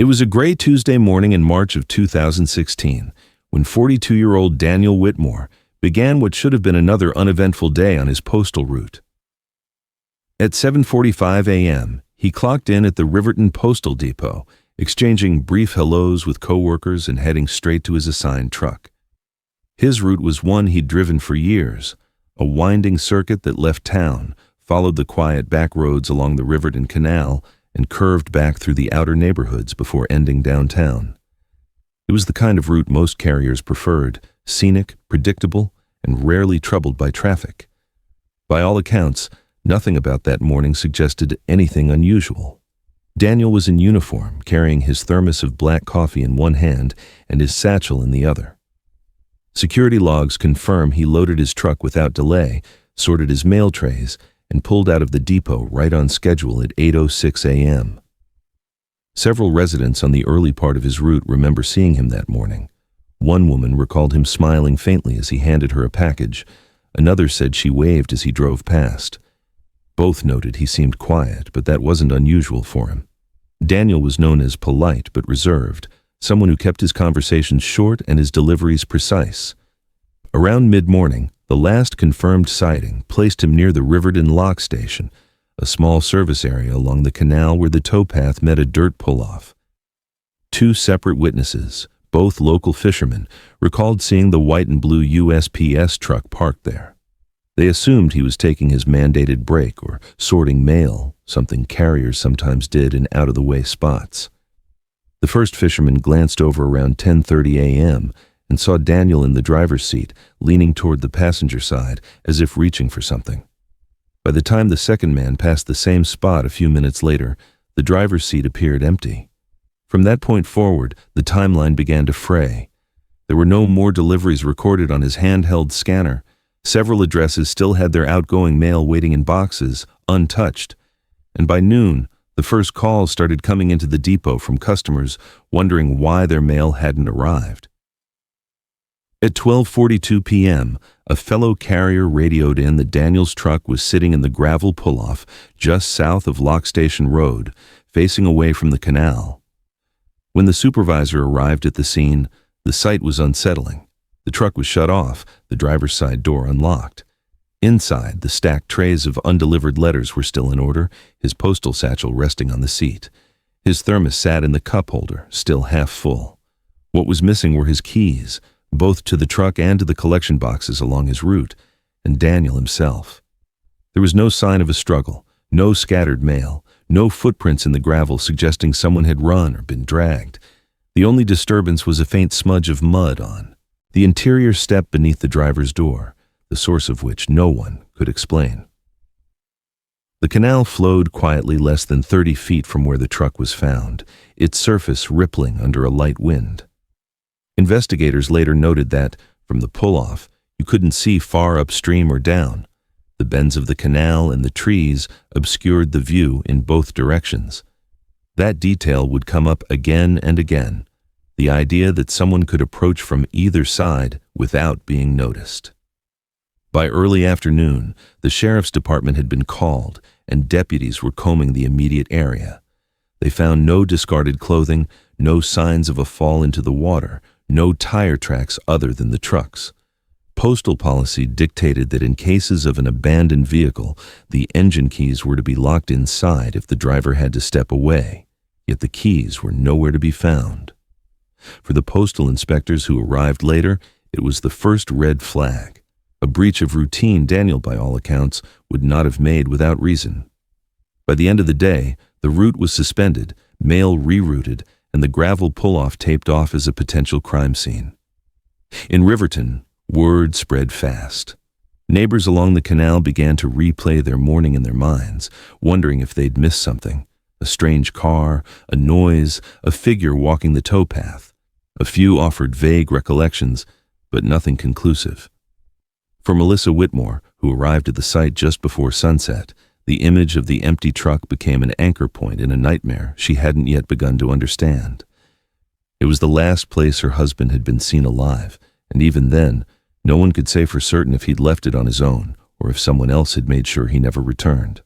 It was a gray Tuesday morning in March of 2016 when 42-year-old Daniel Whitmore began what should have been another uneventful day on his postal route. At 7:45 a.m., he clocked in at the Riverton Postal Depot, exchanging brief hellos with coworkers and heading straight to his assigned truck. His route was one he'd driven for years, a winding circuit that left town, followed the quiet back roads along the Riverton Canal, and curved back through the outer neighborhoods before ending downtown. It was the kind of route most carriers preferred, scenic, predictable, and rarely troubled by traffic. By all accounts, nothing about that morning suggested anything unusual. Daniel was in uniform, carrying his thermos of black coffee in one hand and his satchel in the other. Security logs confirm he loaded his truck without delay, sorted his mail trays, and pulled out of the depot right on schedule at 8:06 a.m. Several residents on the early part of his route remember seeing him that morning. One woman recalled him smiling faintly as he handed her a package. Another said she waved as he drove past. Both noted he seemed quiet, but that wasn't unusual for him. Daniel was known as polite but reserved, someone who kept his conversations short and his deliveries precise. Around mid-morning, the last confirmed sighting placed him near the Riverton Lock Station, a small service area along the canal where the towpath met a dirt pull-off. Two separate witnesses, both local fishermen, recalled seeing the white and blue USPS truck parked there. They assumed he was taking his mandated break or sorting mail, something carriers sometimes did in out-of-the-way spots. The first fisherman glanced over around 10:30 a.m., and saw Daniel in the driver's seat, leaning toward the passenger side, as if reaching for something. By the time the second man passed the same spot a few minutes later, the driver's seat appeared empty. From that point forward, the timeline began to fray. There were no more deliveries recorded on his handheld scanner. Several addresses still had their outgoing mail waiting in boxes, untouched. And by noon, the first calls started coming into the depot from customers wondering why their mail hadn't arrived. At 12:42 p.m., a fellow carrier radioed in that Daniel's truck was sitting in the gravel pull-off just south of Lock Station Road, facing away from the canal. When the supervisor arrived at the scene, the sight was unsettling. The truck was shut off, the driver's side door unlocked. Inside, the stacked trays of undelivered letters were still in order, his postal satchel resting on the seat. His thermos sat in the cup holder, still half full. What was missing were his keys, both to the truck and to the collection boxes along his route, and Daniel himself. There was no sign of a struggle, no scattered mail, no footprints in the gravel suggesting someone had run or been dragged. The only disturbance was a faint smudge of mud on the interior step beneath the driver's door, the source of which no one could explain. The canal flowed quietly less than 30 feet from where the truck was found, its surface rippling under a light wind. Investigators later noted that, from the pull-off, you couldn't see far upstream or down. The bends of the canal and the trees obscured the view in both directions. That detail would come up again and again, the idea that someone could approach from either side without being noticed. By early afternoon, the sheriff's department had been called, and deputies were combing the immediate area. They found no discarded clothing, no signs of a fall into the water, no tire tracks other than the truck's. Postal policy dictated that in cases of an abandoned vehicle, the engine keys were to be locked inside if the driver had to step away, yet the keys were nowhere to be found. For the postal inspectors who arrived later, it was the first red flag, a breach of routine Daniel, by all accounts, would not have made without reason. By the end of the day, the route was suspended, mail rerouted, and the gravel pull-off taped off as a potential crime scene. In Riverton, word spread fast. Neighbors along the canal began to replay their morning in their minds, wondering if they'd missed something. A strange car, a noise, a figure walking the towpath. A few offered vague recollections, but nothing conclusive. For Melissa Whitmore, who arrived at the site just before sunset, the image of the empty truck became an anchor point in a nightmare she hadn't yet begun to understand. It was the last place her husband had been seen alive, and even then, no one could say for certain if he'd left it on his own or if someone else had made sure he never returned.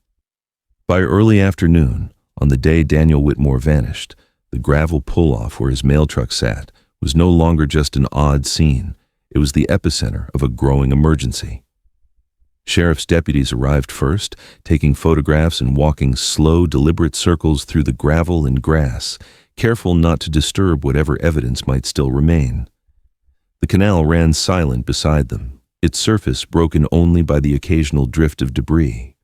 By early afternoon, on the day Daniel Whitmore vanished, The gravel pull-off where his mail truck sat was no longer just an odd scene. It was the epicenter of a growing emergency. Sheriff's deputies arrived first, taking photographs and walking slow, deliberate circles through the gravel and grass, careful not to disturb whatever evidence might still remain. The canal ran silent beside them, its surface broken only by the occasional drift of debris.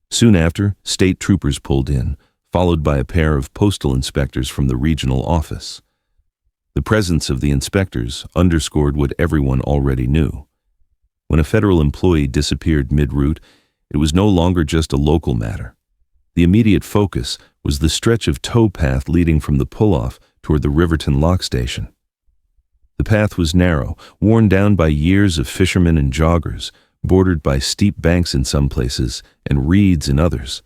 Soon after, state troopers pulled in, followed by a pair of postal inspectors from the regional office. The presence of the inspectors underscored what everyone already knew. When a federal employee disappeared mid-route, it was no longer just a local matter. The immediate focus was the stretch of towpath leading from the pull-off toward the Riverton Lock Station. The path was narrow, worn down by years of fishermen and joggers, bordered by steep banks in some places and reeds in others.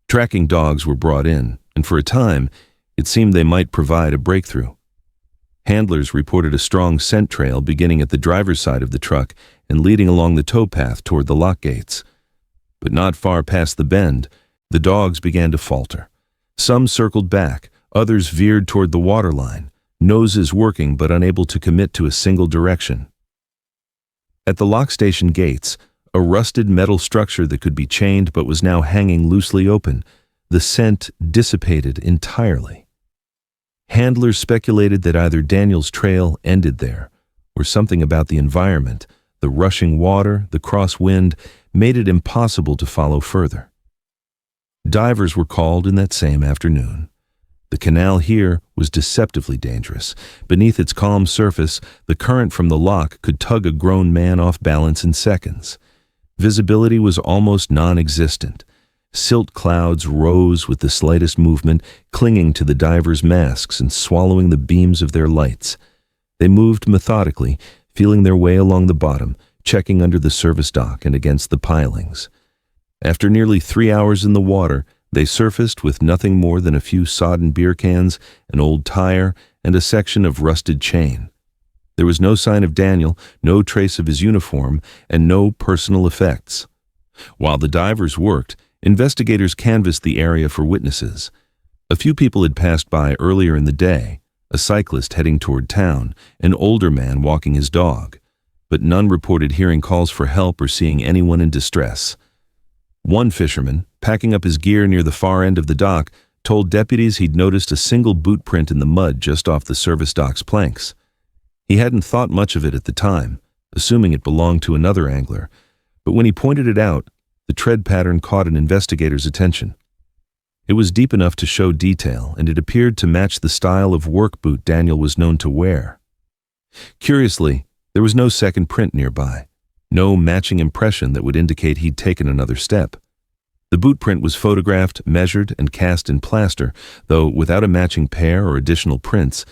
Tracking dogs were brought in, and for a time, it seemed they might provide a breakthrough. Handlers reported a strong scent trail beginning at the driver's side of the truck and leading along the towpath toward the lock gates. But not far past the bend, the dogs began to falter. Some circled back, others veered toward the waterline, noses working but unable to commit to a single direction. At the lock station gates, a rusted metal structure that could be chained but was now hanging loosely open, the scent dissipated entirely. Handlers speculated that either Daniel's trail ended there, or something about the environment, the rushing water, the crosswind, made it impossible to follow further. Divers were called in that same afternoon. The canal here was deceptively dangerous. Beneath its calm surface, the current from the lock could tug a grown man off balance in seconds. Visibility was almost non-existent. Silt clouds rose with the slightest movement, clinging to the divers' masks and swallowing the beams of their lights. They moved methodically, feeling their way along the bottom, checking under the service dock and against the pilings. After nearly 3 hours in the water, they surfaced with nothing more than a few sodden beer cans, an old tire, and a section of rusted chain. There was no sign of Daniel, no trace of his uniform, and no personal effects. While the divers worked, investigators canvassed the area for witnesses. A few people had passed by earlier in the day, a cyclist heading toward town, an older man walking his dog, but none reported hearing calls for help or seeing anyone in distress. One fisherman, packing up his gear near the far end of the dock, told deputies he'd noticed a single boot print in the mud just off the service dock's planks. He hadn't thought much of it at the time, assuming it belonged to another angler, but when he pointed it out, the tread pattern caught an investigator's attention. It was deep enough to show detail, and it appeared to match the style of work boot Daniel was known to wear. Curiously, there was no second print nearby, no matching impression that would indicate he'd taken another step. The boot print was photographed, measured, and cast in plaster, though without a matching pair or additional prints,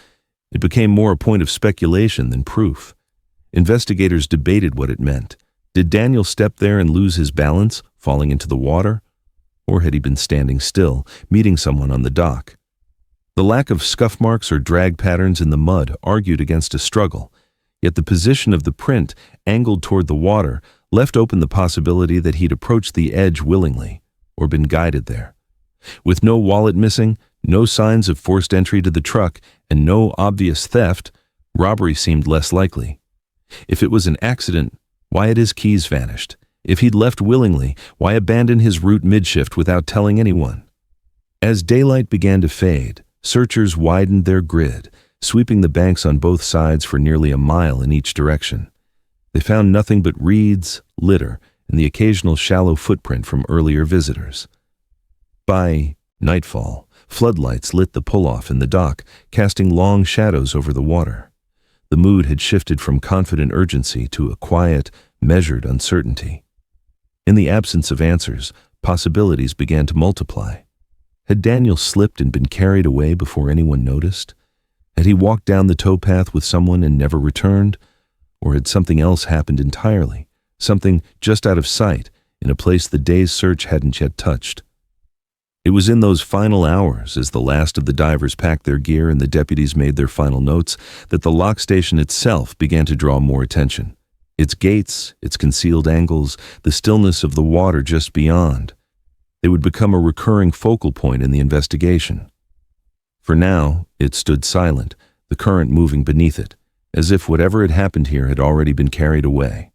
it became more a point of speculation than proof. Investigators debated what it meant. Did Daniel step there and lose his balance, falling into the water? Or had he been standing still, meeting someone on the dock? The lack of scuff marks or drag patterns in the mud argued against a struggle, yet the position of the print, angled toward the water, left open the possibility that he'd approached the edge willingly, or been guided there. With no wallet missing, no signs of forced entry to the truck, and no obvious theft, robbery seemed less likely. If it was an accident, why had his keys vanished? If he'd left willingly, why abandon his route midshift without telling anyone? As daylight began to fade, searchers widened their grid, sweeping the banks on both sides for nearly a mile in each direction. They found nothing but reeds, litter, and the occasional shallow footprint from earlier visitors. By nightfall, floodlights lit the pull-off in the dock, casting long shadows over the water. The mood had shifted from confident urgency to a quiet, measured uncertainty. In the absence of answers, possibilities began to multiply. Had Daniel slipped and been carried away before anyone noticed? Had he walked down the towpath with someone and never returned? Or had something else happened entirely, something just out of sight, in a place the day's search hadn't yet touched? It was in those final hours, as the last of the divers packed their gear and the deputies made their final notes, that the lock station itself began to draw more attention. Its gates, its concealed angles, the stillness of the water just beyond. They would become a recurring focal point in the investigation. For now, it stood silent, the current moving beneath it, as if whatever had happened here had already been carried away.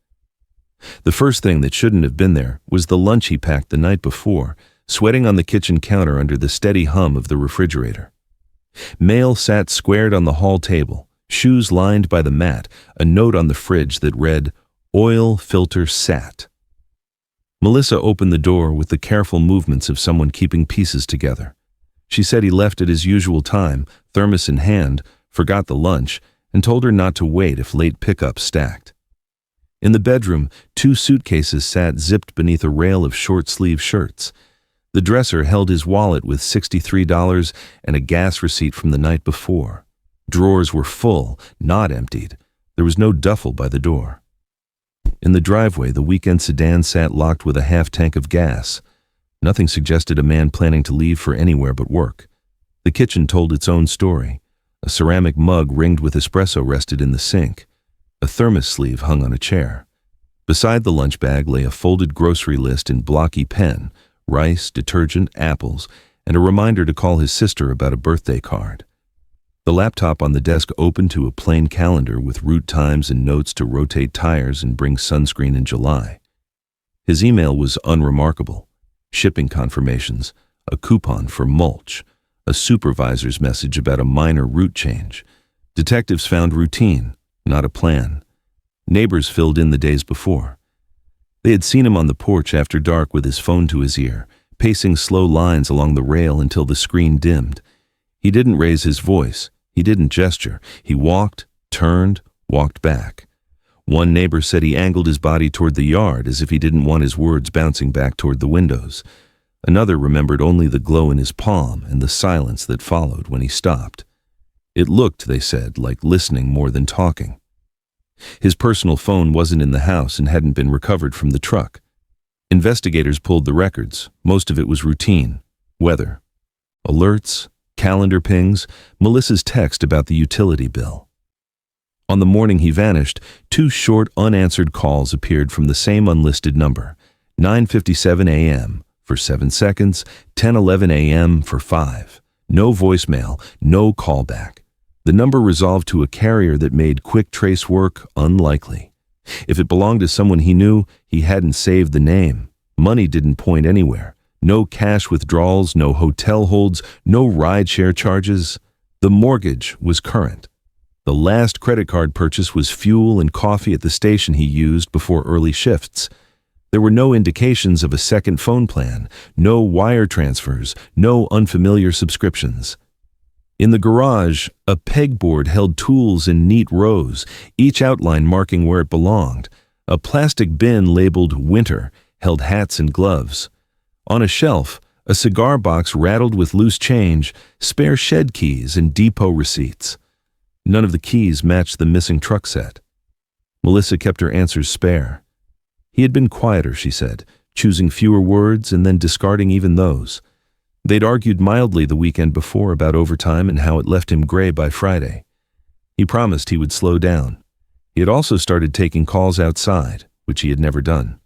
The first thing that shouldn't have been there was the lunch he packed the night before, sweating on the kitchen counter under the steady hum of the refrigerator. Mail sat squared on the hall table, shoes lined by the mat, a note on the fridge that read, "Oil filter sat." Melissa opened the door with the careful movements of someone keeping pieces together. She said he left at his usual time, thermos in hand, forgot the lunch, and told her not to wait if late pickups stacked. In the bedroom, 2 suitcases sat zipped beneath a rail of short-sleeve shirts. The dresser held his wallet with $63 and a gas receipt from the night before. Drawers were full, not emptied. There was no duffel by the door. In the driveway, the weekend sedan sat locked with a half tank of gas. Nothing suggested a man planning to leave for anywhere but work. The kitchen told its own story. A ceramic mug ringed with espresso rested in the sink. A thermos sleeve hung on a chair. Beside the lunch bag lay a folded grocery list in blocky pen, rice, detergent, apples, and a reminder to call his sister about a birthday card. The laptop on the desk opened to a plain calendar with route times and notes to rotate tires and bring sunscreen in July. His email was unremarkable. Shipping confirmations, a coupon for mulch, a supervisor's message about a minor route change. Detectives found routine, not a plan. Neighbors filled in the days before. They had seen him on the porch after dark with his phone to his ear, pacing slow lines along the rail until the screen dimmed. He didn't raise his voice. He didn't gesture. He walked, turned, walked back. One neighbor said he angled his body toward the yard as if he didn't want his words bouncing back toward the windows. Another remembered only the glow in his palm and the silence that followed when he stopped. It looked, they said, like listening more than talking. His personal phone wasn't in the house and hadn't been recovered from the truck. Investigators pulled the records. Most of it was routine. Weather. Alerts. Calendar pings. Melissa's text about the utility bill. On the morning he vanished, 2 short, unanswered calls appeared from the same unlisted number. 9:57 a.m. for 7 seconds, 10:11 a.m. for 5. No voicemail, no callback. The number resolved to a carrier that made quick trace work unlikely. If it belonged to someone he knew, he hadn't saved the name. Money didn't point anywhere. No cash withdrawals, no hotel holds, no rideshare charges. The mortgage was current. The last credit card purchase was fuel and coffee at the station he used before early shifts. There were no indications of a second phone plan, no wire transfers, no unfamiliar subscriptions. In the garage, a pegboard held tools in neat rows, each outline marking where it belonged. A plastic bin labeled "Winter" held hats and gloves. On a shelf, a cigar box rattled with loose change, spare shed keys, and depot receipts. None of the keys matched the missing truck set. Melissa kept her answers spare. He had been quieter, she said, choosing fewer words and then discarding even those. They'd argued mildly the weekend before about overtime and how it left him gray by Friday. He promised he would slow down. He had also started taking calls outside, which he had never done.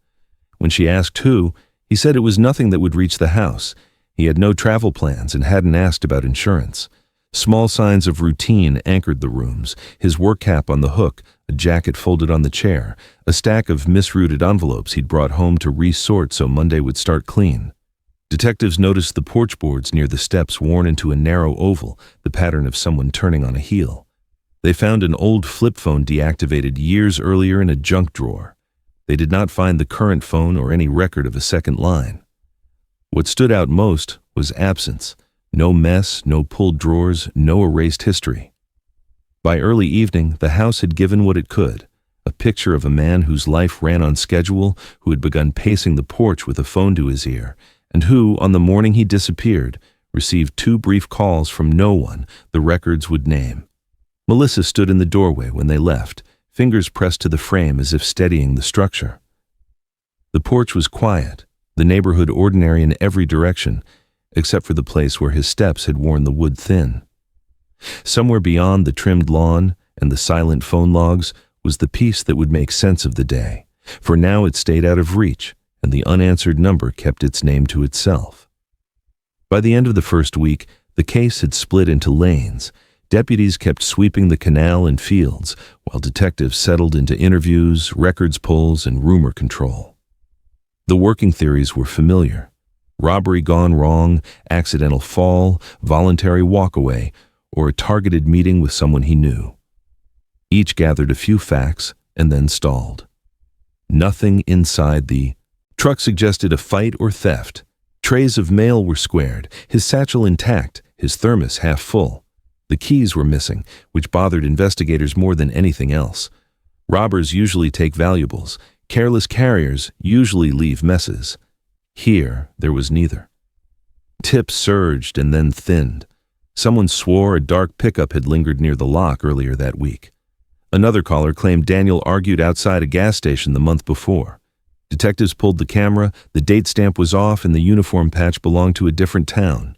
When she asked who, he said it was nothing that would reach the house. He had no travel plans and hadn't asked about insurance. Small signs of routine anchored the rooms, his work cap on the hook, a jacket folded on the chair, a stack of misrouted envelopes he'd brought home to resort so Monday would start clean. Detectives noticed the porch boards near the steps worn into a narrow oval, the pattern of someone turning on a heel. They found an old flip phone deactivated years earlier in a junk drawer. They did not find the current phone or any record of a second line. What stood out most was absence. No mess, no pulled drawers, no erased history. By early evening, the house had given what it could, a picture of a man whose life ran on schedule, who had begun pacing the porch with a phone to his ear, and who, on the morning he disappeared, received 2 brief calls from no one the records would name. Melissa stood in the doorway when they left, fingers pressed to the frame as if steadying the structure. The porch was quiet, the neighborhood ordinary in every direction, except for the place where his steps had worn the wood thin. Somewhere beyond the trimmed lawn and the silent phone logs was the peace that would make sense of the day, for now it stayed out of reach, and the unanswered number kept its name to itself. By the end of the first week, The case had split into lanes. Deputies kept sweeping the canal and fields, while detectives settled into interviews, records pulls, and rumor control. The working theories were familiar. Robbery gone wrong, accidental fall, voluntary walkaway, or a targeted meeting with someone he knew. Each gathered a few facts and then stalled. Nothing inside the truck suggested a fight or theft. Trays of mail were squared, his satchel intact, his thermos half full. The keys were missing, which bothered investigators more than anything else. Robbers usually take valuables. Careless carriers usually leave messes. Here, there was neither. Tips surged and then thinned. Someone swore a dark pickup had lingered near the lock earlier that week. Another caller claimed Daniel argued outside a gas station the month before. Detectives pulled the camera, the date stamp was off, and the uniform patch belonged to a different town.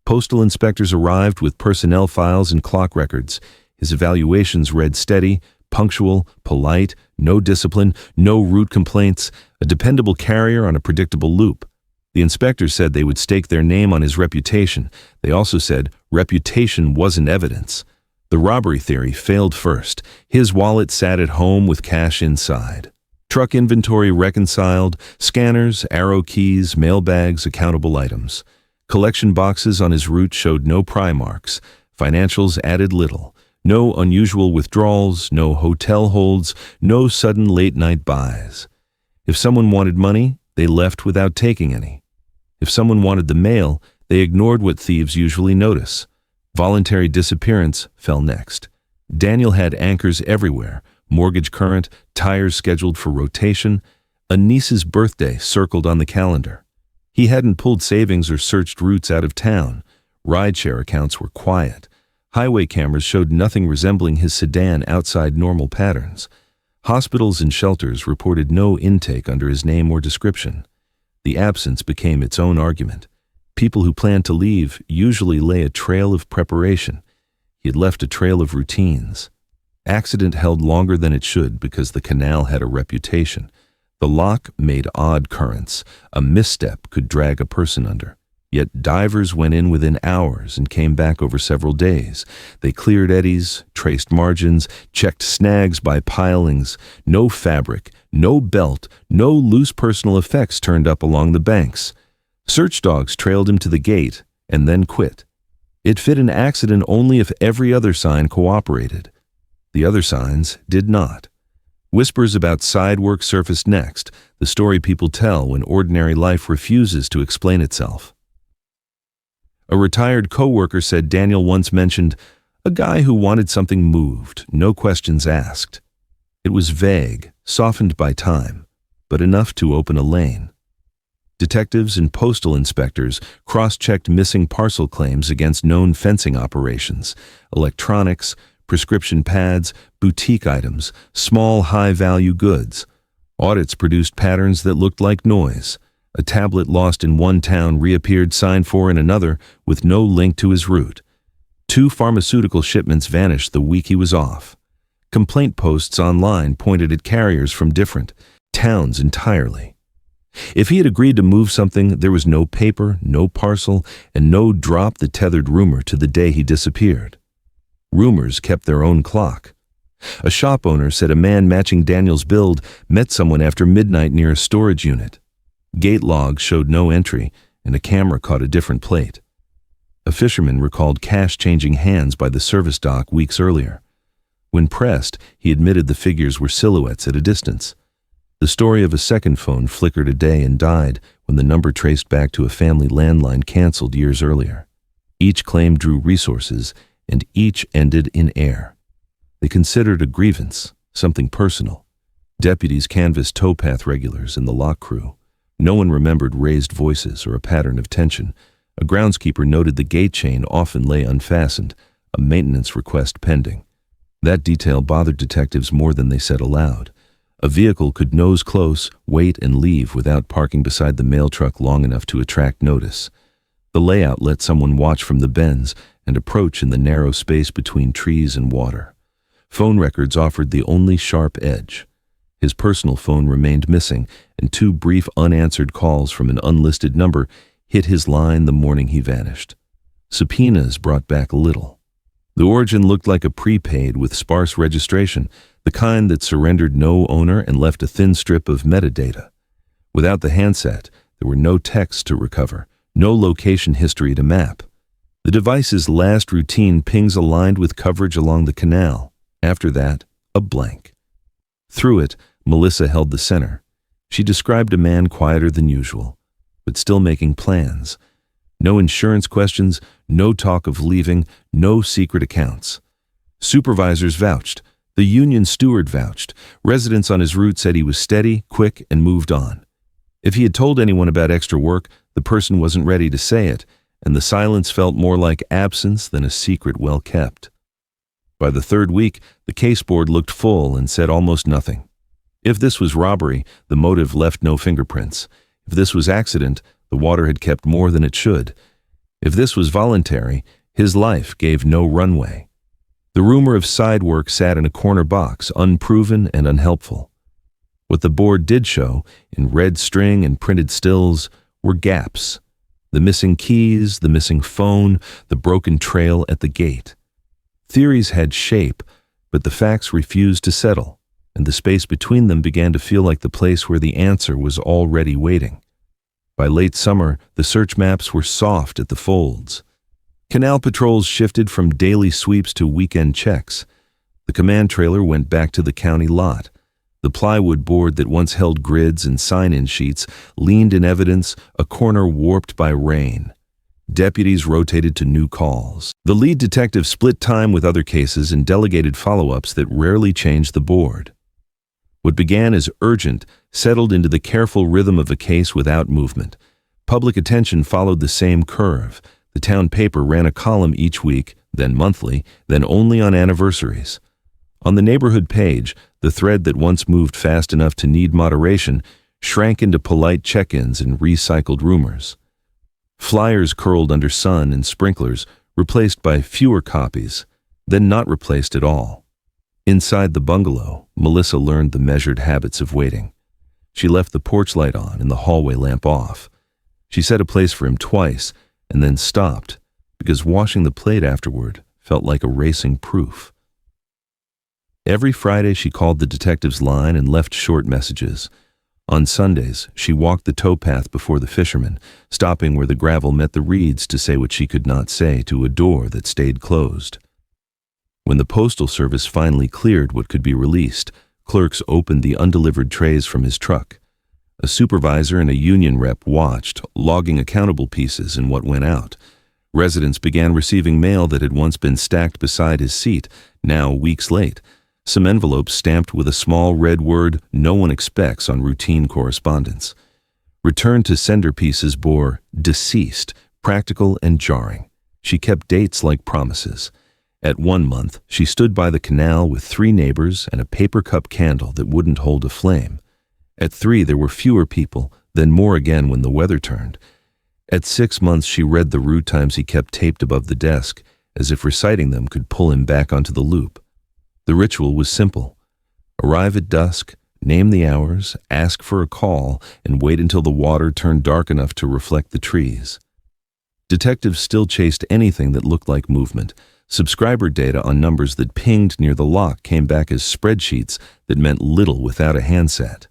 Postal inspectors arrived with personnel files and clock records. His evaluations read steady, punctual, polite, no discipline, no route complaints, a dependable carrier on a predictable loop. The inspectors said they would stake their name on his reputation. They also said reputation wasn't evidence. The robbery theory failed first. His wallet sat at home with cash inside. Truck inventory reconciled, scanners, arrow keys, mail bags, accountable items. Collection boxes on his route showed no pry marks. Financials added little. No unusual withdrawals, no hotel holds, no sudden late-night buys. If someone wanted money, they left without taking any. If someone wanted the mail, they ignored what thieves usually notice. Voluntary disappearance fell next. Daniel had anchors everywhere, mortgage current, tires scheduled for rotation, a niece's birthday circled on the calendar. He hadn't pulled savings or searched routes out of town. Rideshare accounts were quiet. Highway cameras showed nothing resembling his sedan outside normal patterns. Hospitals and shelters reported no intake under his name or description. The absence became its own argument. People who planned to leave usually lay a trail of preparation. He had left a trail of routines. Accident held longer than it should because the canal had a reputation. The lock made odd currents. A misstep could drag a person under. Yet divers went in within hours and came back over several days. They cleared eddies, traced margins, checked snags by pilings. No fabric, no belt, no loose personal effects turned up along the banks. Search dogs trailed him to the gate and then quit. It fit an accident only if every other sign cooperated. The other signs did not. Whispers about side work surfaced next, the story people tell when ordinary life refuses to explain itself. A retired co-worker said Daniel once mentioned a guy who wanted something moved, no questions asked. It was vague, softened by time, but enough to open a lane. Detectives and postal inspectors cross-checked missing parcel claims against known fencing operations, electronics, prescription pads, boutique items, small high-value goods. Audits produced patterns that looked like noise. A tablet lost in one town reappeared signed for in another with no link to his route. 2 pharmaceutical shipments vanished the week he was off. Complaint posts online pointed at carriers from different towns entirely. If he had agreed to move something, there was no paper, no parcel, and no drop that tethered rumor to the day he disappeared. Rumors kept their own clock. A shop owner said a man matching Daniel's build met someone after midnight near a storage unit. Gate logs showed no entry, and a camera caught a different plate. A fisherman recalled cash changing hands by the service dock weeks earlier. When pressed, he admitted the figures were silhouettes at a distance. The story of a second phone flickered a day and died when the number traced back to a family landline canceled years earlier. Each claim drew resources, and each ended in air. They considered a grievance, something personal. Deputies canvassed towpath regulars and the lock crew. No one remembered raised voices or a pattern of tension. A groundskeeper noted the gate chain often lay unfastened, a maintenance request pending. That detail bothered detectives more than they said aloud. A vehicle could nose close, wait, and leave without parking beside the mail truck long enough to attract notice. The layout let someone watch from the bends and approach in the narrow space between trees and water. Phone records offered the only sharp edge. His personal phone remained missing, and 2 brief unanswered calls from an unlisted number hit his line the morning he vanished. Subpoenas brought back little. The origin looked like a prepaid with sparse registration, the kind that surrendered no owner and left a thin strip of metadata. Without the handset, there were no texts to recover, no location history to map. The device's last routine pings aligned with coverage along the canal. After that, a blank. Through it, Melissa held the center. She described a man quieter than usual, but still making plans. No insurance questions, no talk of leaving, no secret accounts. Supervisors vouched. The union steward vouched. Residents on his route said he was steady, quick, and moved on. If he had told anyone about extra work, the person wasn't ready to say it, and the silence felt more like absence than a secret well kept. By the third week, the case board looked full and said almost nothing. If this was robbery, the motive left no fingerprints. If this was accident, the water had kept more than it should. If this was voluntary, his life gave no runway. The rumor of side work sat in a corner box, unproven and unhelpful. What the board did show, in red string and printed stills, were gaps. The missing keys, the missing phone, the broken trail at the gate. Theories had shape, but the facts refused to settle, and the space between them began to feel like the place where the answer was already waiting. By late summer, the search maps were soft at the folds. Canal patrols shifted from daily sweeps to weekend checks. The command trailer went back to the county lot. The plywood board that once held grids and sign-in sheets leaned in evidence, a corner warped by rain. Deputies rotated to new calls. The lead detective split time with other cases and delegated follow-ups that rarely changed the board. What began as urgent settled into the careful rhythm of a case without movement. Public attention followed the same curve. The town paper ran a column each week, then monthly, then only on anniversaries. On the neighborhood page, the thread that once moved fast enough to need moderation shrank into polite check-ins and recycled rumors. Flyers curled under sun and sprinklers, replaced by fewer copies, then not replaced at all. Inside the bungalow, Melissa learned the measured habits of waiting. She left the porch light on and the hallway lamp off. She set a place for him twice and then stopped, because washing the plate afterward felt like erasing proof. Every Friday she called the detective's line and left short messages. On Sundays, she walked the towpath before the fishermen, stopping where the gravel met the reeds to say what she could not say to a door that stayed closed. When the Postal Service finally cleared what could be released, clerks opened the undelivered trays from his truck. A supervisor and a union rep watched, logging accountable pieces and what went out. Residents began receiving mail that had once been stacked beside his seat, now weeks late. Some envelopes stamped with a small red word no one expects on routine correspondence. Return to sender pieces bore deceased, practical and jarring. She kept dates like promises. At 1 month, she stood by the canal with 3 neighbors and a paper cup candle that wouldn't hold a flame. At 3, there were fewer people, then more again when the weather turned. At 6 months, she read the route times he kept taped above the desk, as if reciting them could pull him back onto the loop. The ritual was simple. Arrive at dusk, name the hours, ask for a call, and wait until the water turned dark enough to reflect the trees. Detectives still chased anything that looked like movement. Subscriber data on numbers that pinged near the lock came back as spreadsheets that meant little without a handset.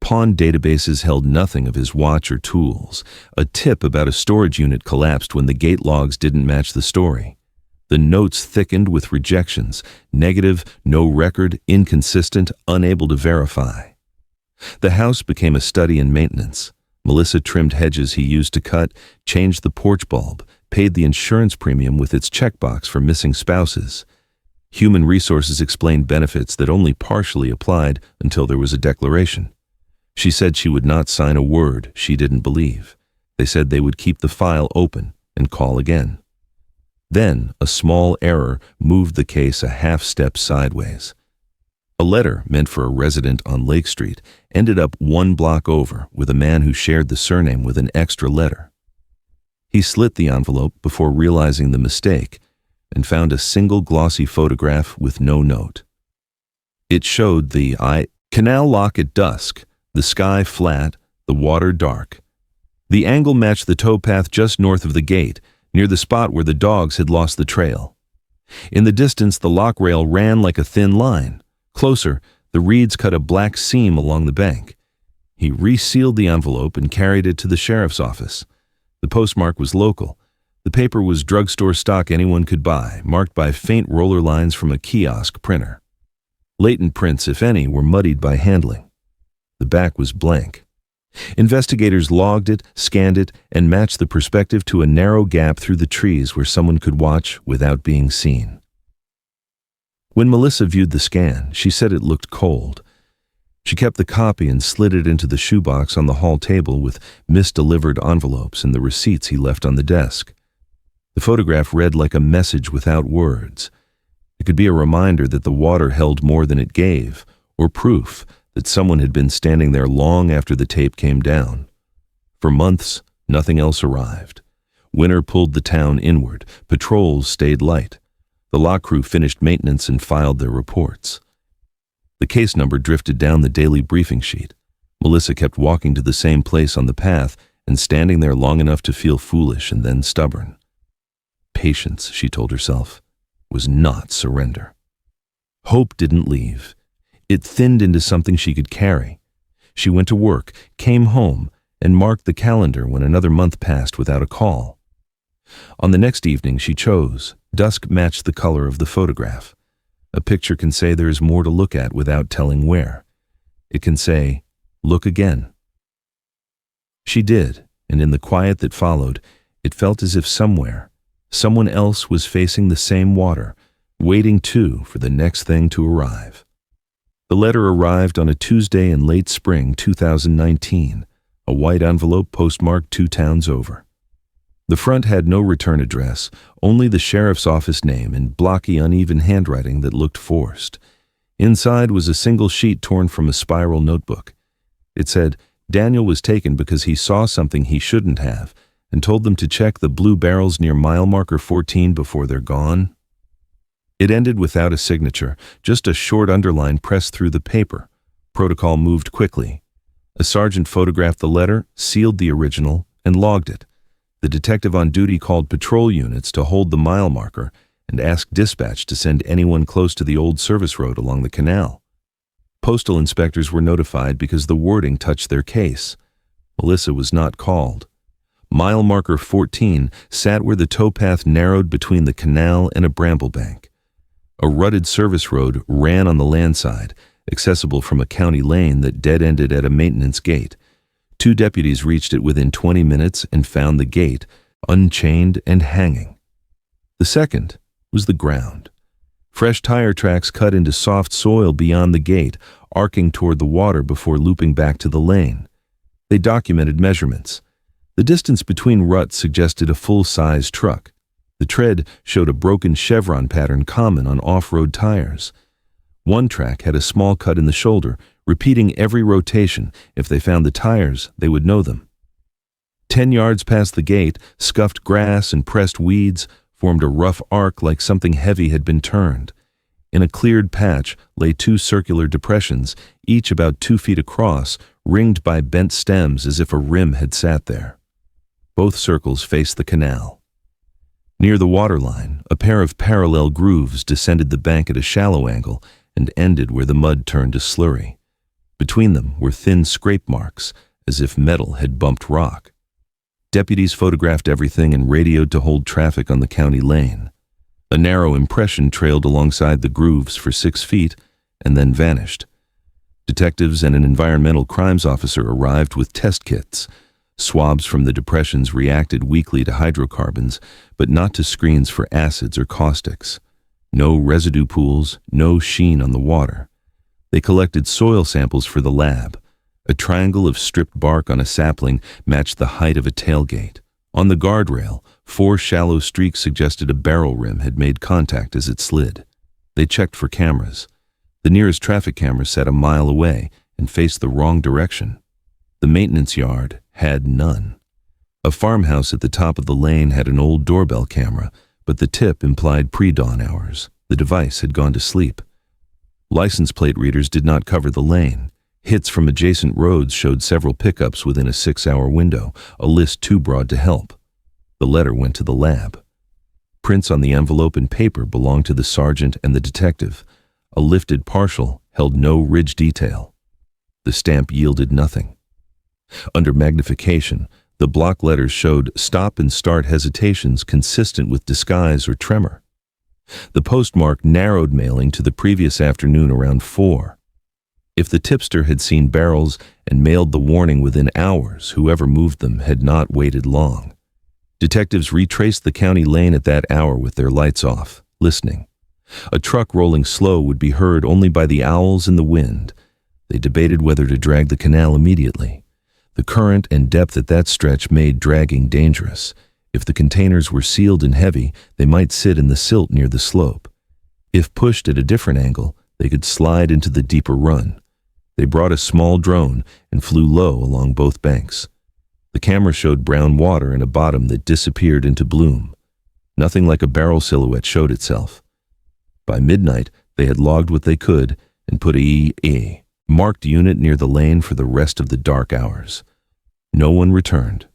Pawn databases held nothing of his watch or tools. A tip about a storage unit collapsed when the gate logs didn't match the story. The notes thickened with rejections, negative, no record, inconsistent, unable to verify. The house became a study in maintenance. Melissa trimmed hedges he used to cut, changed the porch bulb, paid the insurance premium with its checkbox for missing spouses. Human Resources explained benefits that only partially applied until there was a declaration. She said she would not sign a word she didn't believe. They said they would keep the file open and call again. Then, a small error moved the case a half-step sideways. A letter meant for a resident on Lake Street ended up 1 block over with a man who shared the surname with an extra letter. He slit the envelope before realizing the mistake and found a single glossy photograph with no note. It showed the canal lock at dusk, the sky flat, the water dark. The angle matched the towpath just north of the gate, near the spot where the dogs had lost the trail. In the distance, the lock rail ran like a thin line. Closer, the reeds cut a black seam along the bank. He resealed the envelope and carried it to the sheriff's office. The postmark was local. The paper was drugstore stock anyone could buy, marked by faint roller lines from a kiosk printer. Latent prints, if any, were muddied by handling. The back was blank. Investigators logged it, scanned it, and matched the perspective to a narrow gap through the trees where someone could watch without being seen. When Melissa viewed the scan, she said it looked cold. She kept the copy and slid it into the shoebox on the hall table with misdelivered envelopes and the receipts he left on the desk. The photograph read like a message without words. It could be a reminder that the water held more than it gave, or proof that someone had been standing there long after the tape came down. For months, nothing else arrived. Winter pulled the town inward. Patrols stayed light. The lock crew finished maintenance and filed their reports. The case number drifted down the daily briefing sheet. Melissa kept walking to the same place on the path and standing there long enough to feel foolish and then stubborn. Patience, she told herself, was not surrender. Hope didn't leave. It thinned into something she could carry. She went to work, came home, and marked the calendar when another month passed without a call. On the next evening she chose. Dusk matched the color of the photograph. A picture can say there is more to look at without telling where. It can say, "Look again." She did, and in the quiet that followed, it felt as if somewhere, someone else was facing the same water, waiting too for the next thing to arrive. The letter arrived on a Tuesday in late spring 2019, a white envelope postmarked 2 towns over. The front had no return address, only the sheriff's office name in blocky, uneven handwriting that looked forced. Inside was a single sheet torn from a spiral notebook. It said, Daniel was taken because he saw something he shouldn't have, and told them to check the blue barrels near mile marker 14 before they're gone. It ended without a signature, just a short underline pressed through the paper. Protocol moved quickly. A sergeant photographed the letter, sealed the original, and logged it. The detective on duty called patrol units to hold the mile marker and asked dispatch to send anyone close to the old service road along the canal. Postal inspectors were notified because the wording touched their case. Melissa was not called. Mile marker 14 sat where the towpath narrowed between the canal and a bramblebank. A rutted service road ran on the land side, accessible from a county lane that dead-ended at a maintenance gate. 2 deputies reached it within 20 minutes and found the gate, unchained and hanging. The second was the ground. Fresh tire tracks cut into soft soil beyond the gate, arcing toward the water before looping back to the lane. They documented measurements. The distance between ruts suggested a full-size truck. The tread showed a broken chevron pattern common on off-road tires. One track had a small cut in the shoulder, repeating every rotation. If they found the tires, they would know them. 10 yards past the gate, scuffed grass and pressed weeds formed a rough arc like something heavy had been turned. In a cleared patch lay 2 circular depressions, each about 2 feet across, ringed by bent stems as if a rim had sat there. Both circles faced the canal. Near the waterline, a pair of parallel grooves descended the bank at a shallow angle and ended where the mud turned to slurry. Between them were thin scrape marks, as if metal had bumped rock. Deputies photographed everything and radioed to hold traffic on the county lane. A narrow impression trailed alongside the grooves for 6 feet and then vanished. Detectives and an environmental crimes officer arrived with test kits. Swabs from the depressions reacted weakly to hydrocarbons, but not to screens for acids or caustics. No residue pools, no sheen on the water. They collected soil samples for the lab. A triangle of stripped bark on a sapling matched the height of a tailgate. On the guardrail, 4 shallow streaks suggested a barrel rim had made contact as it slid. They checked for cameras. The nearest traffic camera sat a mile away and faced the wrong direction. The maintenance yard had none. A farmhouse at the top of the lane had an old doorbell camera, but the tip implied pre-dawn hours. The device had gone to sleep. License plate readers did not cover the lane. Hits from adjacent roads showed several pickups within a 6-hour window, a list too broad to help. The letter went to the lab. Prints on the envelope and paper belonged to the sergeant and the detective. A lifted partial held no ridge detail. The stamp yielded nothing. Under magnification, the block letters showed stop and start hesitations consistent with disguise or tremor. The postmark narrowed mailing to the previous afternoon around 4. If the tipster had seen barrels and mailed the warning within hours, whoever moved them had not waited long. Detectives retraced the county lane at that hour with their lights off, listening. A truck rolling slow would be heard only by the owls in the wind. They debated whether to drag the canal immediately. The current and depth at that stretch made dragging dangerous. If the containers were sealed and heavy, they might sit in the silt near the slope. If pushed at a different angle, they could slide into the deeper run. They brought a small drone and flew low along both banks. The camera showed brown water and a bottom that disappeared into bloom. Nothing like a barrel silhouette showed itself. By midnight, they had logged what they could and put a marked unit near the lane for the rest of the dark hours. No one returned.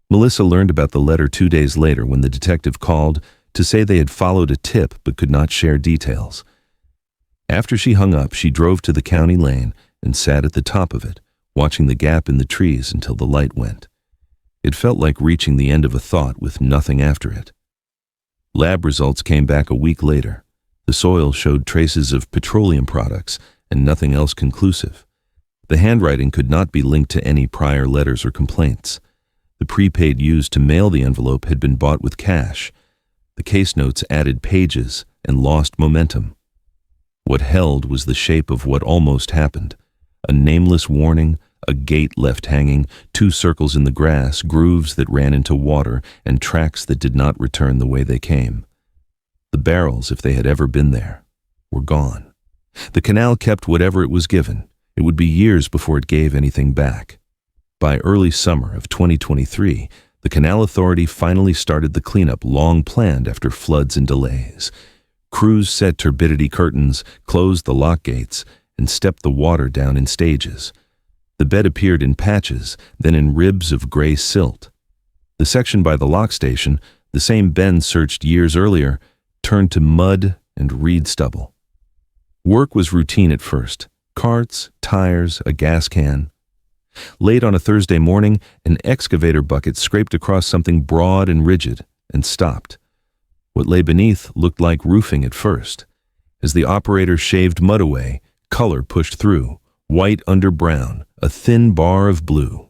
Melissa learned about the letter 2 days later when the detective called to say they had followed a tip but could not share details. After she hung up, she drove to the county lane and sat at the top of it, watching the gap in the trees until the light went. It felt like reaching the end of a thought with nothing after it. Lab results came back a week later. The soil showed traces of petroleum products and nothing else conclusive. The handwriting could not be linked to any prior letters or complaints. The prepaid used to mail the envelope had been bought with cash. The case notes added pages and lost momentum. What held was the shape of what almost happened. A nameless warning, a gate left hanging, 2 circles in the grass, grooves that ran into water, and tracks that did not return the way they came. The barrels, if they had ever been there, were gone. The canal kept whatever it was given. It would be years before it gave anything back. By early summer of 2023, the Canal Authority finally started the cleanup long planned after floods and delays. Crews set turbidity curtains, closed the lock gates, and stepped the water down in stages. The bed appeared in patches, then in ribs of gray silt. The section by the lock station, the same bend searched years earlier, turned to mud and reed stubble. Work was routine at first. Carts, tires, a gas can. Late on a Thursday morning, an excavator bucket scraped across something broad and rigid and stopped. What lay beneath looked like roofing at first. As the operator shaved mud away, color pushed through, white under brown, a thin bar of blue.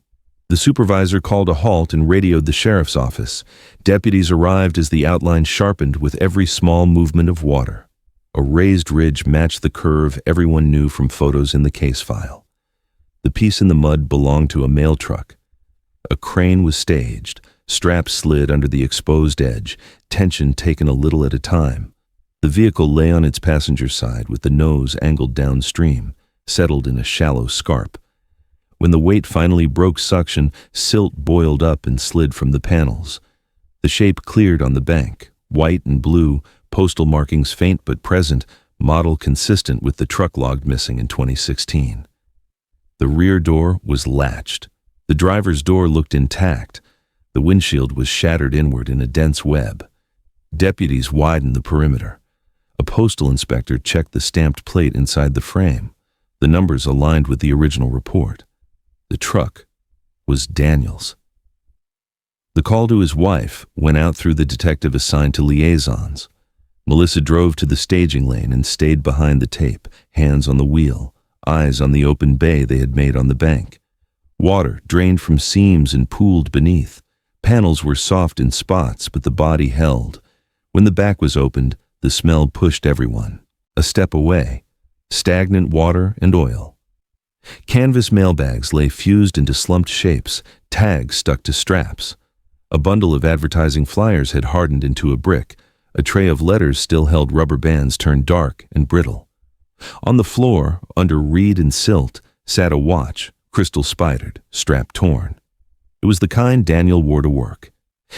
The supervisor called a halt and radioed the sheriff's office. Deputies arrived as the outline sharpened with every small movement of water. A raised ridge matched the curve everyone knew from photos in the case file. The piece in the mud belonged to a mail truck. A crane was staged, straps slid under the exposed edge, tension taken a little at a time. The vehicle lay on its passenger side with the nose angled downstream, settled in a shallow scarp. When the weight finally broke suction, silt boiled up and slid from the panels. The shape cleared on the bank, white and blue, postal markings faint but present, model consistent with the truck logged missing in 2016. The rear door was latched. The driver's door looked intact. The windshield was shattered inward in a dense web. Deputies widened the perimeter. A postal inspector checked the stamped plate inside the frame. The numbers aligned with the original report. The truck was Daniel's. The call to his wife went out through the detective assigned to liaisons. Melissa drove to the staging lane and stayed behind the tape, hands on the wheel, eyes on the open bay they had made on the bank. Water drained from seams and pooled beneath. Panels were soft in spots, but the body held. When the back was opened, the smell pushed everyone. A step away, stagnant water and oil. Canvas mailbags lay fused into slumped shapes, tags stuck to straps. A bundle of advertising flyers had hardened into a brick. A tray of letters still held rubber bands turned dark and brittle. On the floor, under reed and silt, sat a watch, crystal spidered, strap torn. It was the kind Daniel wore to work.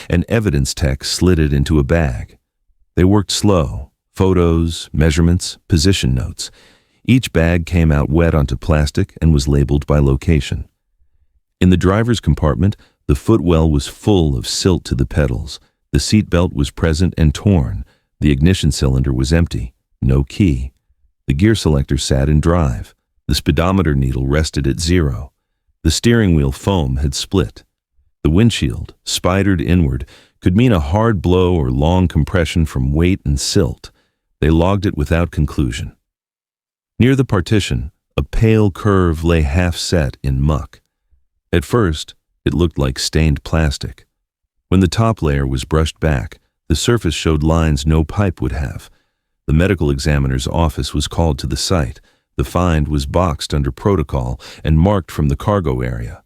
An evidence tech slid it into a bag. They worked slow, photos, measurements, position notes. Each bag came out wet onto plastic and was labeled by location. In the driver's compartment, The footwell was full of silt to the pedals. The seatbelt was present and torn. The ignition cylinder was empty. No key. The gear selector sat in drive. The speedometer needle rested at 0. The steering wheel foam had split. The windshield, spidered inward, could mean a hard blow or long compression from weight and silt. They logged it without conclusion. Near the partition, a pale curve lay half set in muck. At first, it looked like stained plastic. When the top layer was brushed back, the surface showed lines no pipe would have. The medical examiner's office was called to the site. The find was boxed under protocol and marked from the cargo area.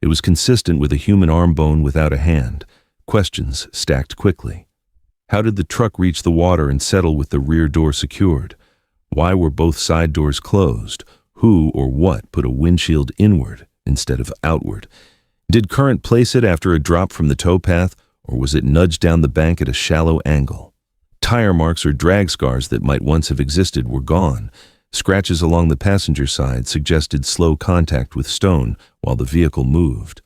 It was consistent with a human arm bone without a hand. Questions stacked quickly. How did the truck reach the water and settle with the rear door secured? Why were both side doors closed? Who or what put a windshield inward instead of outward? Did current place it after a drop from the towpath, or was it nudged down the bank at a shallow angle? Tire marks or drag scars that might once have existed were gone. Scratches along the passenger side suggested slow contact with stone while the vehicle moved.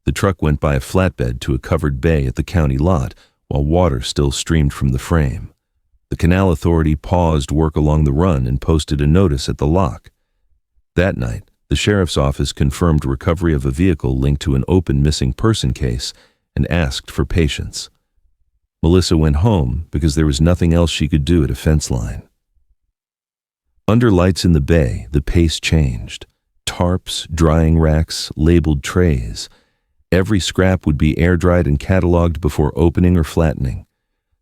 The truck went by a flatbed to a covered bay at the county lot, while water still streamed from the frame. The Canal Authority paused work along the run and posted a notice at the lock. That night, the sheriff's office confirmed recovery of a vehicle linked to an open missing person case and asked for patience. Melissa went home because there was nothing else she could do at a fence line. Under lights in the bay, the pace changed. Tarps, drying racks, labeled trays. Every scrap would be air-dried and cataloged before opening or flattening.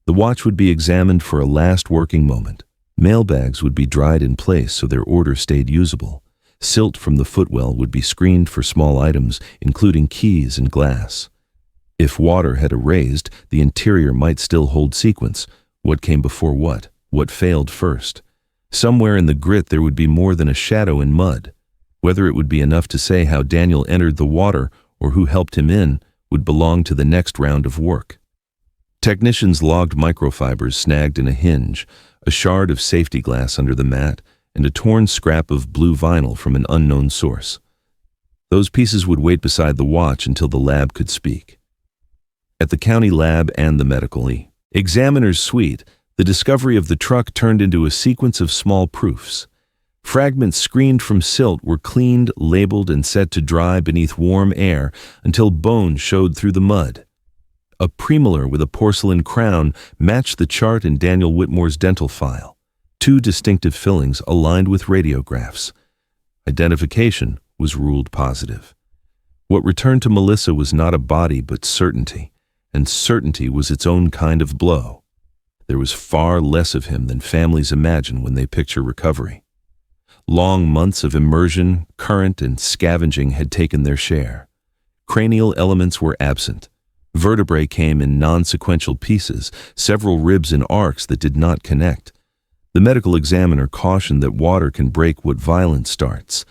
The watch would be examined for a last working moment. Mailbags would be dried in place so their order stayed usable. Silt from the footwell would be screened for small items, including keys and glass. If water had erased, the interior might still hold sequence. What came before what? What failed first? Somewhere in the grit there would be more than a shadow in mud. Whether it would be enough to say how Daniel entered the water or who helped him in would belong to the next round of work. Technicians logged microfibers snagged in a hinge, a shard of safety glass under the mat, and a torn scrap of blue vinyl from an unknown source. Those pieces would wait beside the watch until the lab could speak. At the county lab and the medical examiner's suite, the discovery of the truck turned into a sequence of small proofs. Fragments screened from silt were cleaned, labeled, and set to dry beneath warm air until bone showed through the mud. A premolar with a porcelain crown matched the chart in Daniel Whitmore's dental file. 2 distinctive fillings aligned with radiographs. Identification was ruled positive. What returned to Melissa was not a body but certainty, and certainty was its own kind of blow. There was far less of him than families imagine when they picture recovery. Long months of immersion, current, and scavenging had taken their share. Cranial elements were absent. Vertebrae came in non-sequential pieces, several ribs in arcs that did not connect. The medical examiner cautioned that water can break what violence starts,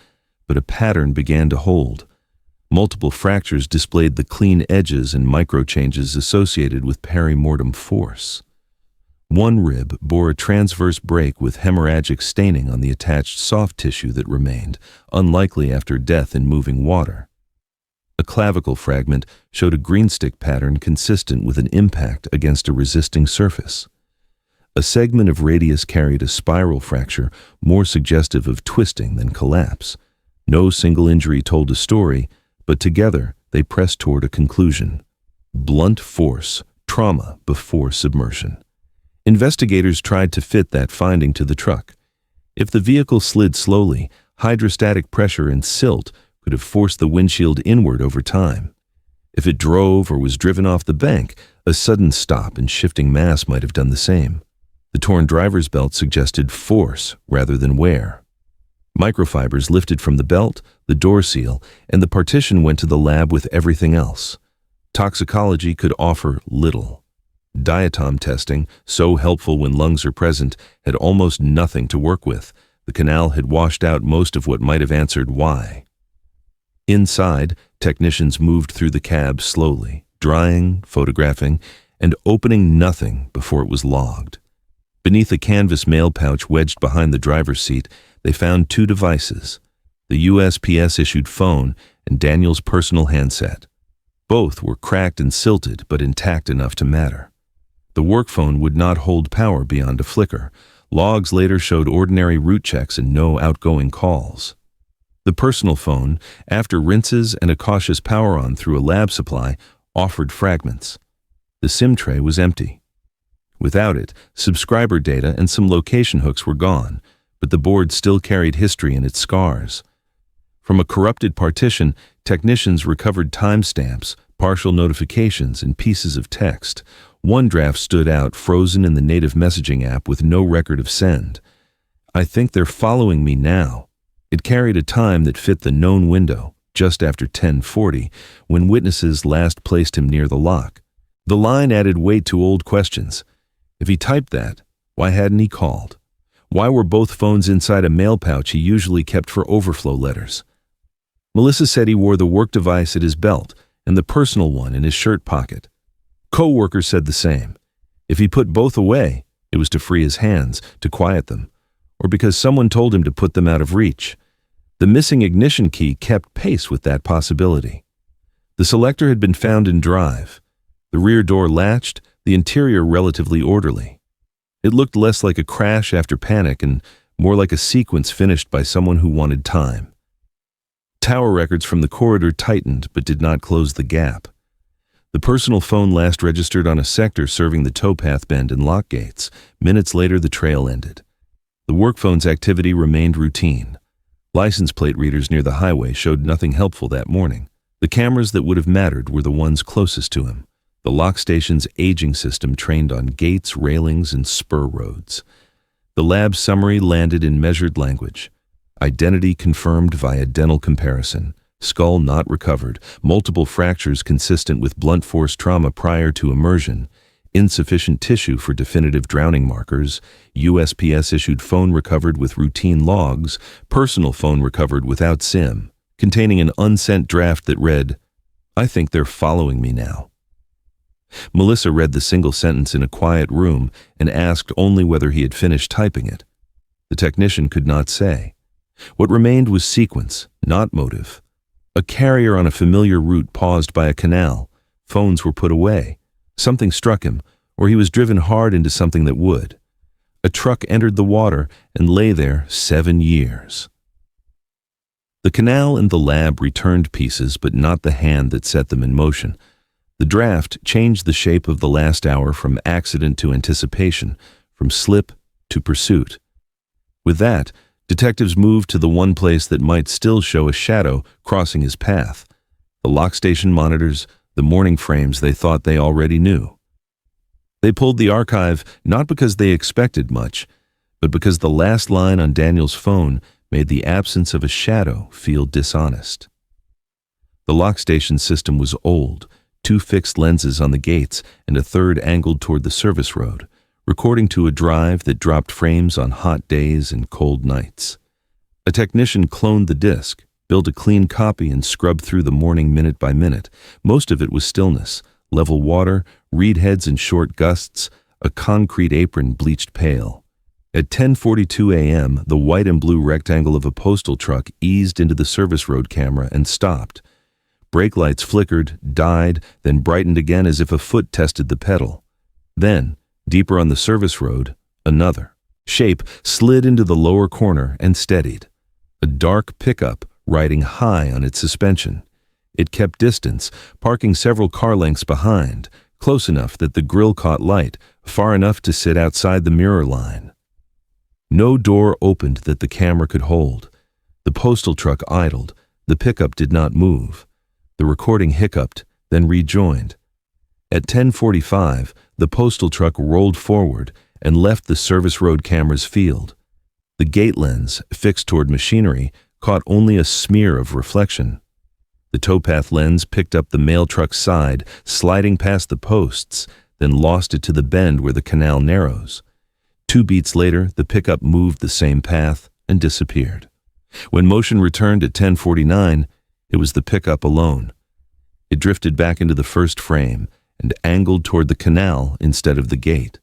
but a pattern began to hold. Multiple fractures displayed the clean edges and micro-changes associated with perimortem force. One rib bore a transverse break with hemorrhagic staining on the attached soft tissue that remained, unlikely after death in moving water. A clavicle fragment showed a greenstick pattern consistent with an impact against a resisting surface. A segment of radius carried a spiral fracture more suggestive of twisting than collapse. No single injury told a story, but together they pressed toward a conclusion. Blunt force, trauma before submersion. Investigators tried to fit that finding to the truck. If the vehicle slid slowly, hydrostatic pressure and silt could have forced the windshield inward over time. If it drove or was driven off the bank, a sudden stop and shifting mass might have done the same. The torn driver's belt suggested force rather than wear. Microfibers lifted from the belt, the door seal, and the partition went to the lab with everything else. Toxicology could offer little. Diatom testing, so helpful when lungs are present, had almost nothing to work with. The canal had washed out most of what might have answered why. Inside, technicians moved through the cab slowly, drying, photographing, and opening nothing before it was logged. Beneath a canvas mail pouch wedged behind the driver's seat, they found 2 devices, the USPS-issued phone and Daniel's personal handset. Both were cracked and silted, but intact enough to matter. The work phone would not hold power beyond a flicker. Logs later showed ordinary route checks and no outgoing calls. The personal phone, after rinses and a cautious power-on through a lab supply, offered fragments. The SIM tray was empty. Without it, subscriber data and some location hooks were gone, but the board still carried history in its scars. From a corrupted partition, technicians recovered timestamps, partial notifications, and pieces of text. One draft stood out, frozen in the native messaging app with no record of send. "I think they're following me now." It carried a time that fit the known window, just after 10:40, when witnesses last placed him near the lock. The line added weight to old questions. If he typed that, why hadn't he called? Why were both phones inside a mail pouch he usually kept for overflow letters? Melissa said he wore the work device at his belt and the personal one in his shirt pocket. Co-workers said the same. If he put both away, it was to free his hands, to quiet them, or because someone told him to put them out of reach. The missing ignition key kept pace with that possibility. The selector had been found in drive. The rear door latched, the interior relatively orderly. It looked less like a crash after panic and more like a sequence finished by someone who wanted time. Tower records from the corridor tightened but did not close the gap. The personal phone last registered on a sector serving the towpath bend and lock gates. Minutes later, the trail ended. The work phone's activity remained routine. License plate readers near the highway showed nothing helpful that morning. The cameras that would have mattered were the ones closest to him. The lock station's aging system trained on gates, railings, and spur roads. The lab summary landed in measured language. Identity confirmed via dental comparison. Skull not recovered. Multiple fractures consistent with blunt force trauma prior to immersion. Insufficient tissue for definitive drowning markers. USPS issued phone recovered with routine logs. Personal phone recovered without SIM, containing an unsent draft that read, "I think they're following me now." Melissa read the single sentence in a quiet room and asked only whether he had finished typing it. The technician could not say. What remained was sequence, not motive. A carrier on a familiar route paused by a canal. Phones were put away. Something struck him, or he was driven hard into something that would. A truck entered the water and lay there 7 years. The canal and the lab returned pieces, but not the hand that set them in motion. The draft changed the shape of the last hour from accident to anticipation, from slip to pursuit. With that, detectives moved to the one place that might still show a shadow crossing his path. The lock station monitors, the morning frames they thought they already knew. They pulled the archive not because they expected much, but because the last line on Daniel's phone made the absence of a shadow feel dishonest. The lock station system was old, 2 fixed lenses on the gates and a third angled toward the service road, recording to a drive that dropped frames on hot days and cold nights. A technician cloned the disc, built a clean copy, and scrubbed through the morning minute by minute. Most of it was stillness, level water, reed heads in short gusts, a concrete apron bleached pale. At 10:42 a.m., the white and blue rectangle of a postal truck eased into the service road camera and stopped. Brake lights flickered, died, then brightened again as if a foot tested the pedal. Then, deeper on the service road, another shape slid into the lower corner and steadied. A dark pickup riding high on its suspension. It kept distance, parking several car lengths behind, close enough that the grille caught light, far enough to sit outside the mirror line. No door opened that the camera could hold. The postal truck idled. The pickup did not move. The recording hiccuped, then rejoined. At 10:45, the postal truck rolled forward and left the service road camera's field. The gate lens, fixed toward machinery, caught only a smear of reflection. The towpath lens picked up the mail truck's side, sliding past the posts, then lost it to the bend where the canal narrows. 2 beats later, the pickup moved the same path and disappeared. When motion returned at 10:49, it was the pickup alone. It drifted back into the first frame and angled toward the canal instead of the gate.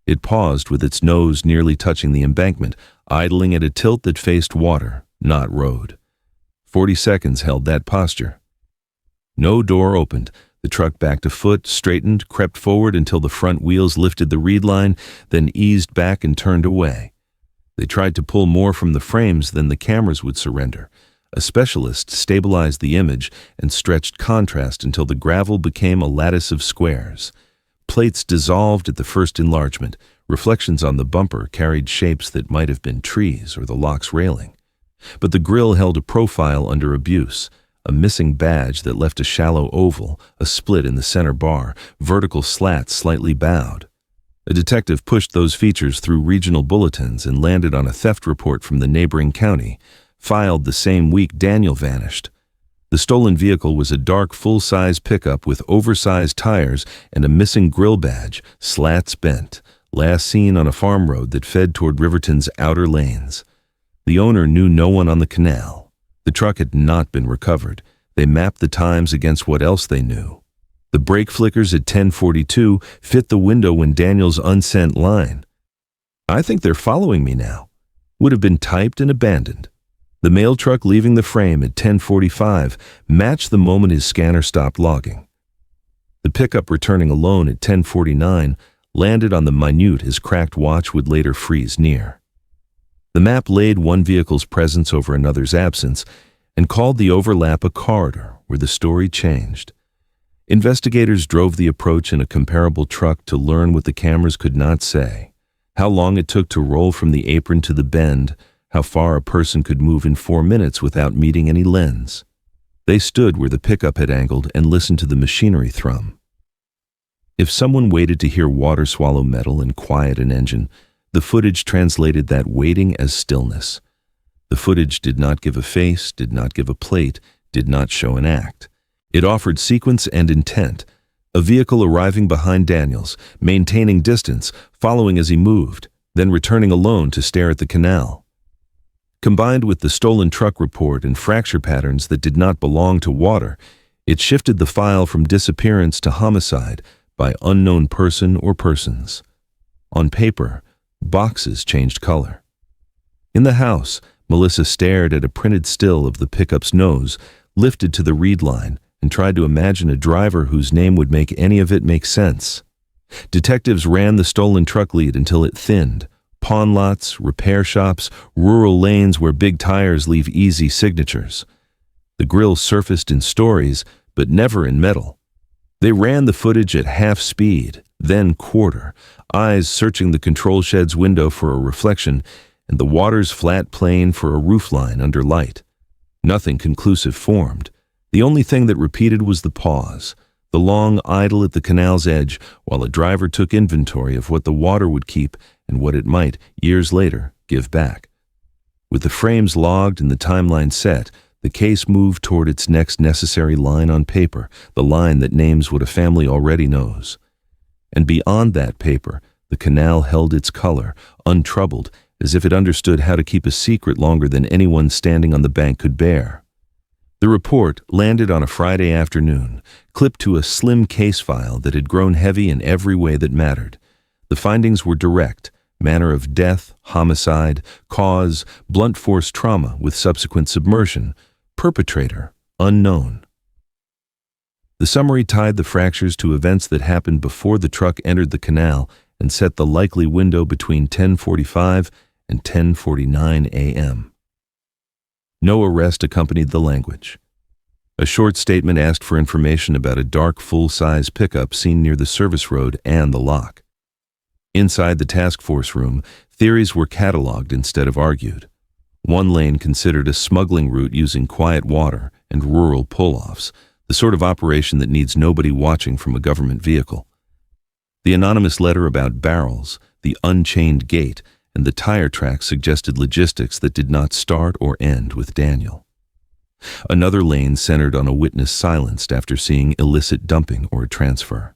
It paused with its nose nearly touching the embankment, idling at a tilt that faced water, not road. 40 seconds held that posture. No door opened. The truck backed a foot, straightened, crept forward until the front wheels lifted the reed line, then eased back and turned away. They tried to pull more from the frames than the cameras would surrender. A specialist stabilized the image and stretched contrast until the gravel became a lattice of squares. Plates dissolved at the first enlargement. Reflections on the bumper carried shapes that might have been trees or the lock's railing. But the grille held a profile under abuse, a missing badge that left a shallow oval, a split in the center bar, vertical slats slightly bowed. A detective pushed those features through regional bulletins and landed on a theft report from the neighboring county, filed the same week Daniel vanished. The stolen vehicle was a dark full-size pickup with oversized tires and a missing grill badge, slats bent, last seen on a farm road that fed toward Riverton's outer lanes. The owner knew no one on the canal. The truck had not been recovered. They mapped the times against what else they knew. The brake flickers at 10:42 fit the window when Daniel's unsent line, "I think they're following me now," would have been typed and abandoned. The mail truck leaving the frame at 10:45 matched the moment his scanner stopped logging. The pickup returning alone at 10:49 landed on the minute his cracked watch would later freeze near. The map laid one vehicle's presence over another's absence and called the overlap a corridor where the story changed. Investigators drove the approach in a comparable truck to learn what the cameras could not say: how long it took to roll from the apron to the bend, how far a person could move in 4 minutes without meeting any lens. They stood where the pickup had angled and listened to the machinery thrum. If someone waited to hear water swallow metal and quiet an engine, the footage translated that waiting as stillness. The footage did not give a face, did not give a plate, did not show an act. It offered sequence and intent. A vehicle arriving behind Daniel's, maintaining distance, following as he moved, then returning alone to stare at the canal. Combined with the stolen truck report and fracture patterns that did not belong to water, it shifted the file from disappearance to homicide by unknown person or persons. On paper, boxes changed color. In the house, Melissa stared at a printed still of the pickup's nose, lifted to the reed line, and tried to imagine a driver whose name would make any of it make sense. Detectives ran the stolen truck lead until it thinned. Pawn lots, repair shops, rural lanes where big tires leave easy signatures. The grill surfaced in stories, but never in metal. They ran the footage at half speed, then quarter, eyes searching the control shed's window for a reflection and the water's flat plane for a roofline under light. Nothing conclusive formed. The only thing that repeated was the pause, the long idle at the canal's edge while a driver took inventory of what the water would keep and what it might, years later, give back. With the frames logged and the timeline set, the case moved toward its next necessary line on paper, the line that names what a family already knows. And beyond that paper, the canal held its color, untroubled, as if it understood how to keep a secret longer than anyone standing on the bank could bear. The report landed on a Friday afternoon, clipped to a slim case file that had grown heavy in every way that mattered. The findings were direct: manner of death, homicide, cause, blunt force trauma with subsequent submersion, perpetrator, unknown. The summary tied the fractures to events that happened before the truck entered the canal and set the likely window between 10:45 and 10:49 a.m. No arrest accompanied the language. A short statement asked for information about a dark full-size pickup seen near the service road and the lock. Inside the task force room, theories were cataloged instead of argued. One lane considered a smuggling route using quiet water and rural pull-offs, the sort of operation that needs nobody watching from a government vehicle. The anonymous letter about barrels, the unchained gate, and the tire tracks suggested logistics that did not start or end with Daniel. Another lane centered on a witness silenced after seeing illicit dumping or a transfer.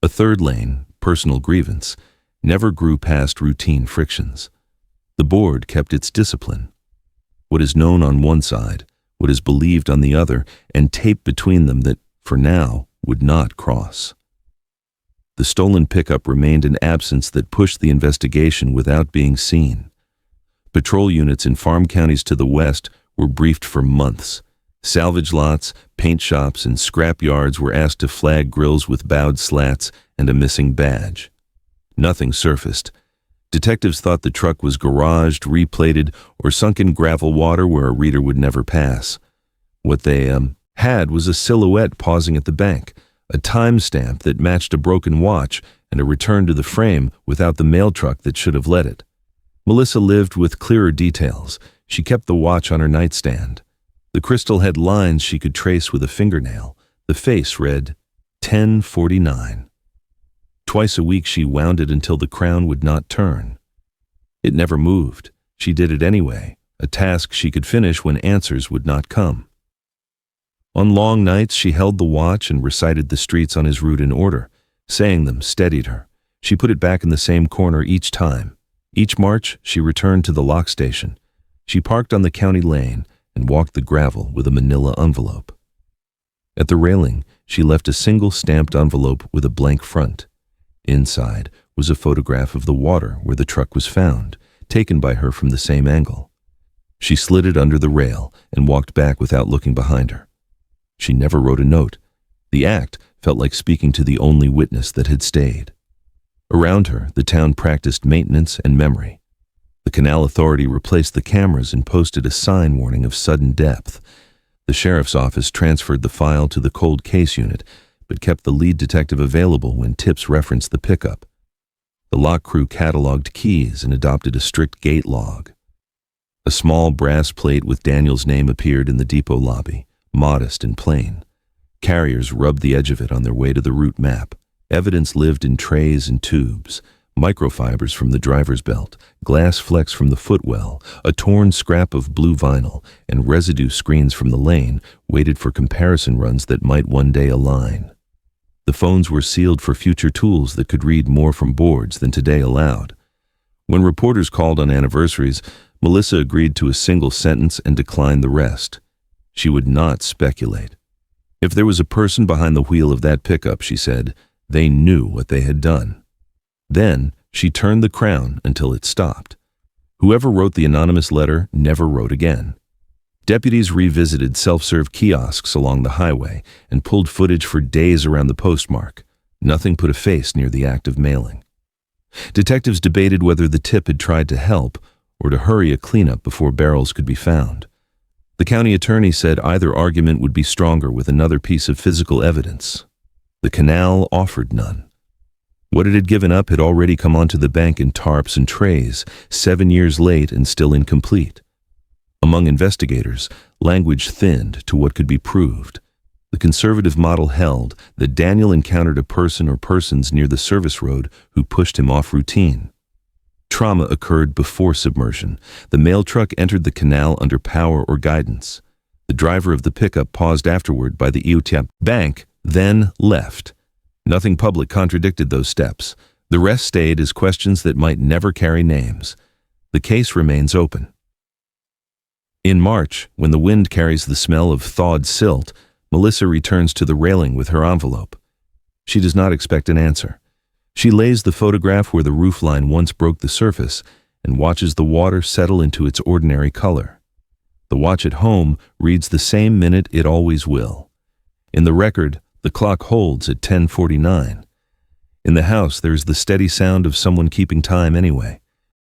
A third lane, personal grievance, never grew past routine frictions. The board kept its discipline. What is known on one side, what is believed on the other, and tape between them that, for now, would not cross. The stolen pickup remained an absence that pushed the investigation without being seen. Patrol units in farm counties to the west were briefed for months. Salvage lots, paint shops, and scrap yards were asked to flag grills with bowed slats and a missing badge. Nothing surfaced. Detectives thought the truck was garaged, replated, or sunk in gravel water where a reader would never pass. What they had was a silhouette pausing at the bank, a timestamp that matched a broken watch, and a return to the frame without the mail truck that should have led it. Melissa lived with clearer details. She kept the watch on her nightstand. The crystal had lines she could trace with a fingernail. The face read 10:49. Twice a week she wound it until the crown would not turn. It never moved. She did it anyway, a task she could finish when answers would not come. On long nights she held the watch and recited the streets on his route in order. Saying them steadied her. She put it back in the same corner each time. Each march she returned to the lock station. She parked on the county lane and walked the gravel with a manila envelope. At the railing, she left a single stamped envelope with a blank front. Inside was a photograph of the water where the truck was found, taken by her from the same angle. She slid it under the rail and walked back without looking behind her. She never wrote a note. The act felt like speaking to the only witness that had stayed. Around her, the town practiced maintenance and memory. The Canal Authority replaced the cameras and posted a sign warning of sudden death. The sheriff's office transferred the file to the cold case unit, but kept the lead detective available when tips referenced the pickup. The lock crew cataloged keys and adopted a strict gate log. A small brass plate with Daniel's name appeared in the depot lobby, modest and plain. Carriers rubbed the edge of it on their way to the route map. Evidence lived in trays and tubes, microfibers from the driver's belt, glass flecks from the footwell, a torn scrap of blue vinyl, and residue screens from the lane waited for comparison runs that might one day align. The phones were sealed for future tools that could read more from boards than today allowed. When reporters called on anniversaries, Melissa agreed to a single sentence and declined the rest. She would not speculate. If there was a person behind the wheel of that pickup, she said, they knew what they had done. Then she turned the crown until it stopped. Whoever wrote the anonymous letter never wrote again. Deputies revisited self-serve kiosks along the highway and pulled footage for days around the postmark. Nothing put a face near the act of mailing. Detectives debated whether the tip had tried to help or to hurry a cleanup before barrels could be found. The county attorney said either argument would be stronger with another piece of physical evidence. The Canal offered none. What it had given up had already come onto the bank in tarps and trays, 7 years late and still incomplete. Among investigators, language thinned to what could be proved. The conservative model held that Daniel encountered a person or persons near the service road who pushed him off routine. Trauma occurred before submersion. The mail truck entered the canal under power or guidance. The driver of the pickup paused afterward by the USPS bank, then left. Nothing public contradicted those steps. The rest stayed as questions that might never carry names. The case remains open. In March, when the wind carries the smell of thawed silt, Melissa returns to the railing with her envelope. She does not expect an answer. She lays the photograph where the roofline once broke the surface and watches the water settle into its ordinary color. The watch at home reads the same minute it always will. In the record, the clock holds at 10:49. In the house, there is the steady sound of someone keeping time anyway.